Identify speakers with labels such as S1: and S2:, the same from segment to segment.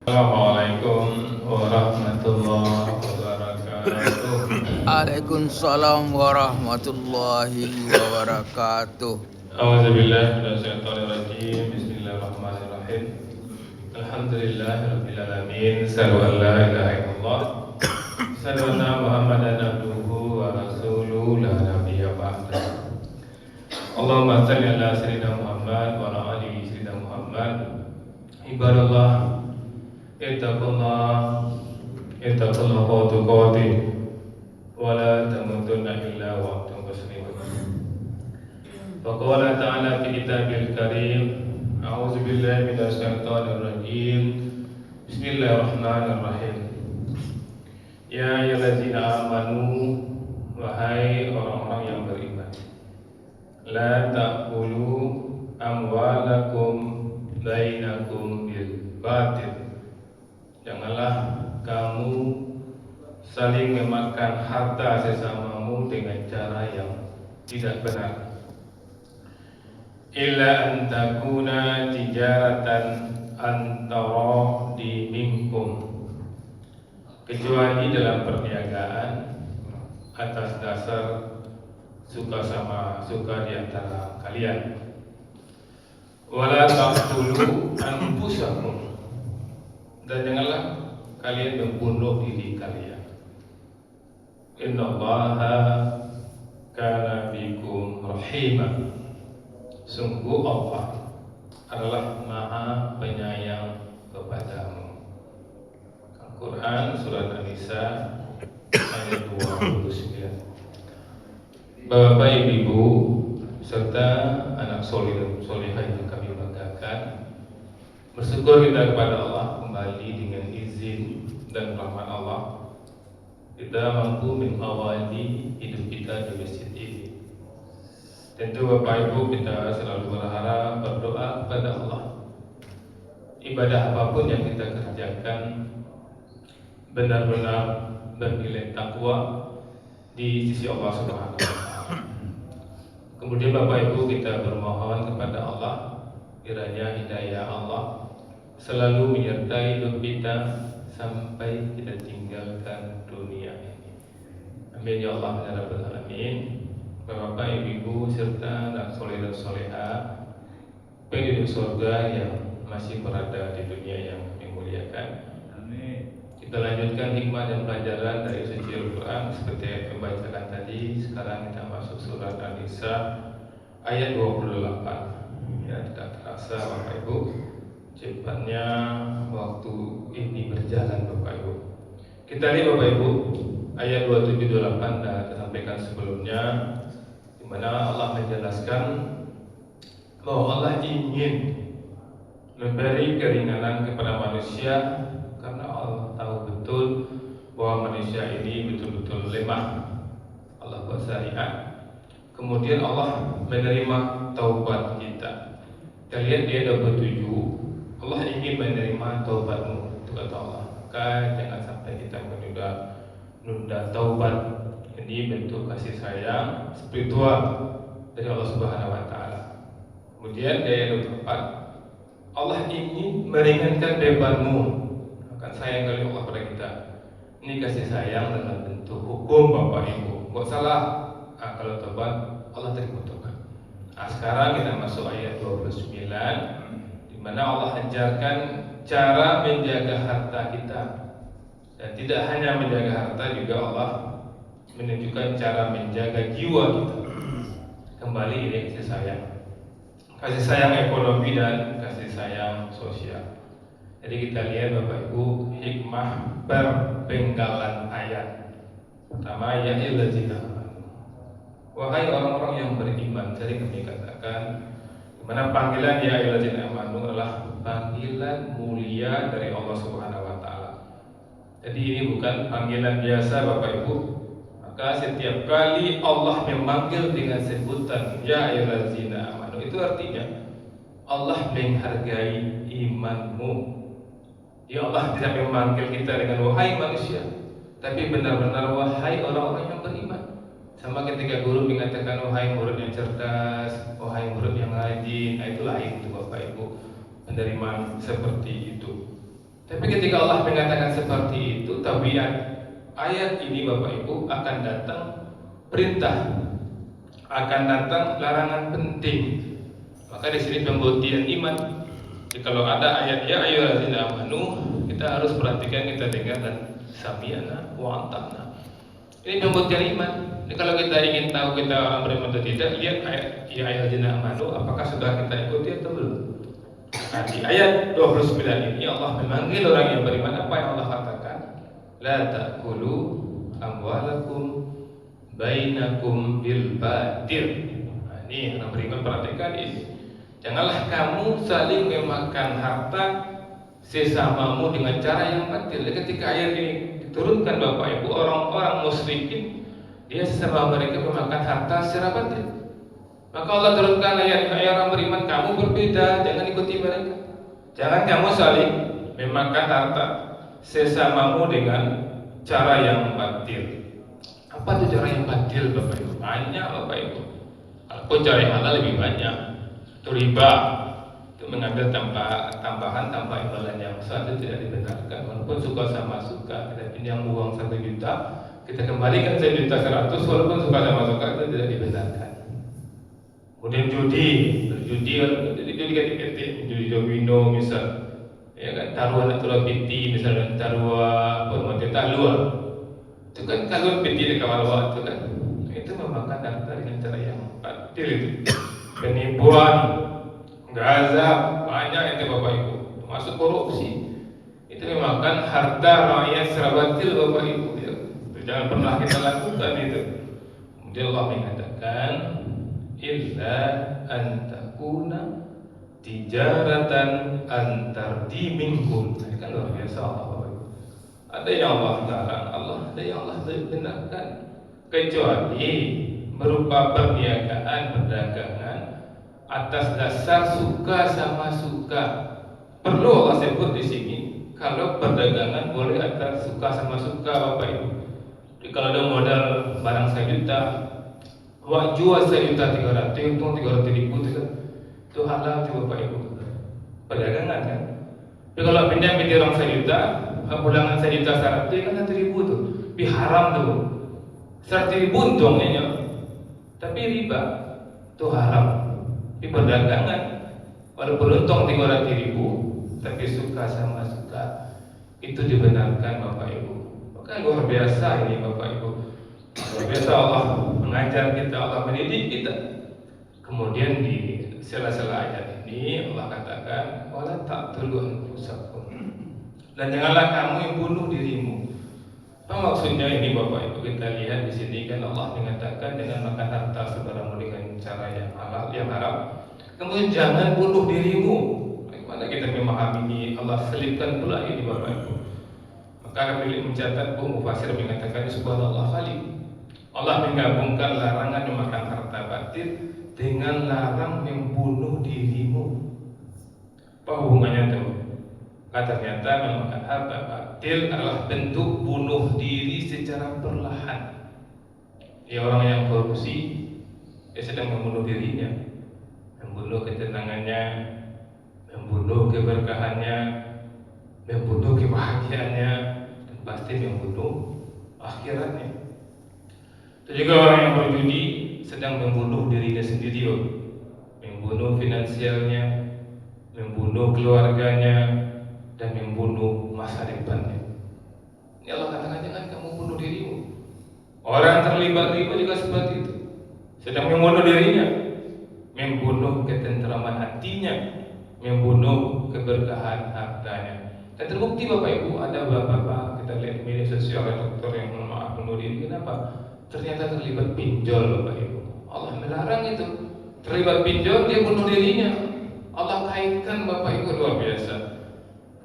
S1: Assalamualaikum warahmatullahi wabarakatuh.
S2: Waalaikumsalam warahmatullahi wabarakatuh.
S1: A'udzubillahi minasyaitonir rajim. Bismillahirrahmanirrahim. Alhamdulillahirabbil alamin. Asyhadu an la ilaha illallah. Asyhadu anna Muhammadan abduhu wa rasuluhu la nabiyya ba'da. Allahumma shalli ala sayyidina Muhammad wa ala ali sayyidina Muhammad. Ibadallah, ittaqullah haqqa tuqatih wa la tamutunna illa wa antum muslimun. Faqala ta'ala fi kitabil karim, a'udzu billahi minasy syaithanir rajim. Bismillahirrahmanirrahim. Ya ayyuhallazina amanu, wahai orang-orang yang beriman, la ta'kulu amwalakum bainakum bil batil. Janganlah kamu saling memakan harta sesamamu dengan cara yang tidak benar. Illa an takuna tijaratan antara di minkum, kecuali dalam perniagaan atas dasar suka sama suka di antara kalian. Wala taqtulu anfusakum, dan janganlah kalian membunuh diri kalian. Innallaha kana bikum rahimah. Sungguh Allah adalah Maha Penyayang kepadamu. Al-Quran Surat An-Nisa ayat 29. Bapak Ibu serta anak soleh dan solehah yang kami banggakan, bersyukur kita kepada Allah kembali dengan izin dan rahmat Allah kita mampu mengawali hidup kita di masjid ini. Tentu Bapak Ibu, kita selalu berharap, berdoa kepada Allah, ibadah apapun yang kita kerjakan benar-benar bernilai takwa di sisi Allah Subhanahu wa Ta'ala. Kemudian Bapak Ibu, kita bermohon kepada Allah kiranya hidayah Allah selalu menyertai hidup kita sampai kita tinggalkan dunia ini. Amin ya Allah ya Rabbal Alamin. Bapak Ibu serta anak soleh dan soleha penduduk surga yang masih berada di dunia yang dimuliakan. Amin. Kita lanjutkan hikmah dan pelajaran dari suci Al-Quran seperti yang dibacakan tadi. Sekarang kita masuk surat An-Nisa ayat 28. Ya, tidak terasa Bapak Ibu, cepatnya waktu ini berjalan Bapak Ibu. Kita lihat Bapak Ibu, ayat 27-28 dah kita sampaikan sebelumnya, di mana Allah menjelaskan bahwa Allah ingin memberi keringanan kepada manusia karena Allah tahu betul bahwa manusia ini betul-betul lemah. Allah buat syariat, kemudian Allah menerima taubat kita. Kita lihat di ayat 27, Allah ingin menerima taubatmu, itu kata Allah. Maka jangan sampai kita menunda taubat. Ini bentuk kasih sayang spiritual dari Allah Subhanahu wa Ta'ala. Kemudian di ayat 24, Allah ingin meringankan bebanmu. Akan sayang kali Allah pada kita. Ini kasih sayang dalam bentuk hukum Bapak Ibu. Buat salah, kalau tobat Allah terima tobat. Sekarang kita masuk ayat 29, di mana Allah ajarkan cara menjaga harta kita. Dan tidak hanya menjaga harta, juga Allah menunjukkan cara menjaga jiwa kita. Kembali ini kasih sayang ekonomi dan kasih sayang sosial. Jadi kita lihat Bapak Ibu hikmah berpenggalan ayat. Pertama, ya ayyuhallazina amanu, wahai orang-orang yang beriman. Sering kami katakan di mana panggilan ya ayyuhallazina amanu adalah panggilan mulia dari Allah Subhanahu wa Ta'ala. Jadi ini bukan panggilan biasa Bapak Ibu. Maka setiap kali Allah memanggil dengan sebutan ya ayyuhallazina amanu, itu artinya Allah menghargai imanmu. Ya Allah tidak memanggil kita dengan wahai manusia, tapi benar-benar wahai orang-orang yang beriman. Sama ketika guru mengatakan wahai murid yang cerdas, wahai murid yang rajin, itu lain itu Bapak Ibu, penerimaan seperti itu. Tapi ketika Allah mengatakan seperti itu, tabiat ayat ini Bapak Ibu akan datang perintah, akan datang larangan penting. Maka di sini pembuktian iman. Jadi kalau ada ayat ya ayyuhallazina amanu, kita harus perhatikan, kita dengar dan sami'na wa ata'na. Ini pembuktian iman. Jadi kalau kita ingin tahu kita orang beriman atau tidak, lihat ayat ya ayyuhallazina amanu, apakah sudah kita ikuti atau belum. Nah, di ayat 29 ini Allah memanggil orang yang beriman. Apa yang Allah katakan? La ta'kulu amwalakum bainakum bil batil. Nah, ini orang beriman perhatikan ini. Janganlah kamu saling memakan harta sesamamu dengan cara yang batil. Ketika ayat ini diturunkan Bapak Ibu, orang-orang musyrikin dia sesama mereka memakan harta secara batil. Maka Allah turunkan ayat, hai orang beriman, kamu berbeda, jangan ikuti mereka. Jangan kamu saling memakan harta sesamamu dengan cara yang batil. Apa itu cara yang batil Bapak Ibu? Banyak Bapak Ibu. Kalau cara yang halal lebih banyak. Itu riba, itu mengambil tambahan tanpa imbalan yang sah, itu tidak dibenarkan. Walaupun suka sama suka, kita pinjam uang 1 juta, kita kembalikan 1.100.000, walaupun suka sama suka, itu tidak dibenarkan. Kemudian judi domino misal, ya kan, taruhan atau piti misalnya, taruhan apa talua, itu kan kalau piti di kawalwa itu kan, itu memakan harta dengan cara yang batil itu. Penipuan, gazab, banyak itu Bapak Ibu, termasuk korupsi. Itu memakan harta rakyat secara batil Bapak Ibu. Ya. Jangan pernah kita lakukan itu. Kemudian Allah mengatakan, illa antakuna tijaratan antardi minkum. Ini kan luar biasa Allah Bapak Ibu. Ada yang Allah larang, ada yang Allah benarkan, kecuali berupa perniagaan, perdagangan atas dasar suka sama suka. Perlu Allah sebut di sini, kalau perdagangan boleh atas suka sama suka Bapak Ibu. Jadi kalau ada modal barang 1 juta, wah jual 1.300.000, untung 300.000 itu halal tuh Bapak Ibu. Perdagangan kan. Tapi kalau pinjam orang 1 juta, pulangan 1.100.000 kan 1.000 tuh, tapi haram tuh. 100.000 untungnya, tapi riba itu haram. Di perdagangan walaupun untung 300.000, tapi suka sama suka itu dibenarkan Bapak Ibu. Maka luar biasa ini Bapak Ibu. Luar biasa Allah mengajar kita, Allah mendidik kita. Kemudian di sela-sela ayat ini Allah katakan, wala taqtulu anfusakum. Dan janganlah kamu yang bunuh dirimu. Apa maksudnya ini Bapak Ibu? Kita lihat di sini kan Allah mengatakan jangan makan harta saudaramu dengan cara yang halal, yang haram. Kemudian jangan bunuh dirimu. Bagaimana kita memahami ini? Allah selipkan pula ini Bapak Ibu. Maka beliau mencatat, Mufasir mengatakan subhanallah khaliq. Allah menggabungkan larangan memakan harta batil dengan larang membunuh dirimu. Apa hubungannya itu? Ternyata memakan harta batil adalah bentuk bunuh diri secara perlahan. Ya, orang yang korupsi dia sedang membunuh dirinya, membunuh ketenangannya, membunuh keberkahannya, membunuh kebahagiaannya, dan pasti membunuh akhiratnya. Itu juga orang yang berjudi sedang membunuh dirinya sendiri, membunuh finansialnya, membunuh keluarganya, dan membunuh masa depannya. Ini Allah katakan jangan kamu bunuh dirimu. Orang terlibat riba juga seperti itu, sedang membunuh dirinya, membunuh ketentraman hatinya, membunuh keberkahan hartanya. Dan terbukti Bapak Ibu, ada beberapa kita lihat di media sosial dokter yang bunuh diri. Kenapa? Ternyata terlibat pinjol Bapak Ibu. Allah melarang itu. Terlibat pinjol dia bunuh dirinya. Allah kaitkan Bapak Ibu, luar biasa.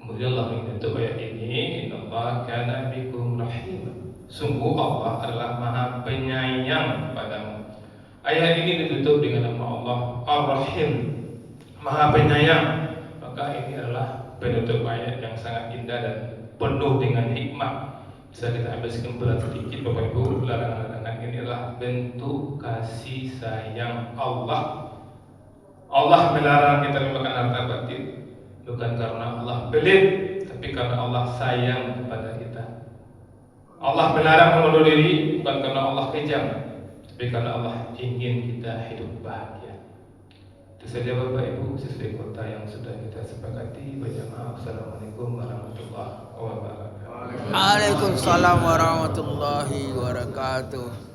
S1: Kemudian Allah menutup ayat ini, innallaha kana bikum rahim. Sungguh Allah adalah Maha Penyayang padamu. Ayat ini ditutup dengan nama Allah Ar-Rahim, Maha Penyayang. Maka ini adalah penutup ayat yang sangat indah dan penuh dengan hikmah. Bisa kita ambil kesimpulan sedikit Bapak Ibu, larangan-larangan ini adalah bentuk kasih sayang Allah. Allah melarang kita memakan harta batil bukan karena Allah pelit, tapi tapi karena Allah sayang kepada kita. Allah melarang membunuh diri bukan karena Allah kejam, tapi karena Allah ingin kita hidup bahagia. Itu saja Bapak Ibu siswa kota yang sudah kita sepakati. Berjamaah. Assalamualaikum warahmatullahi wabarakatuh.
S2: Waalaikumsalam warahmatullahi wabarakatuh.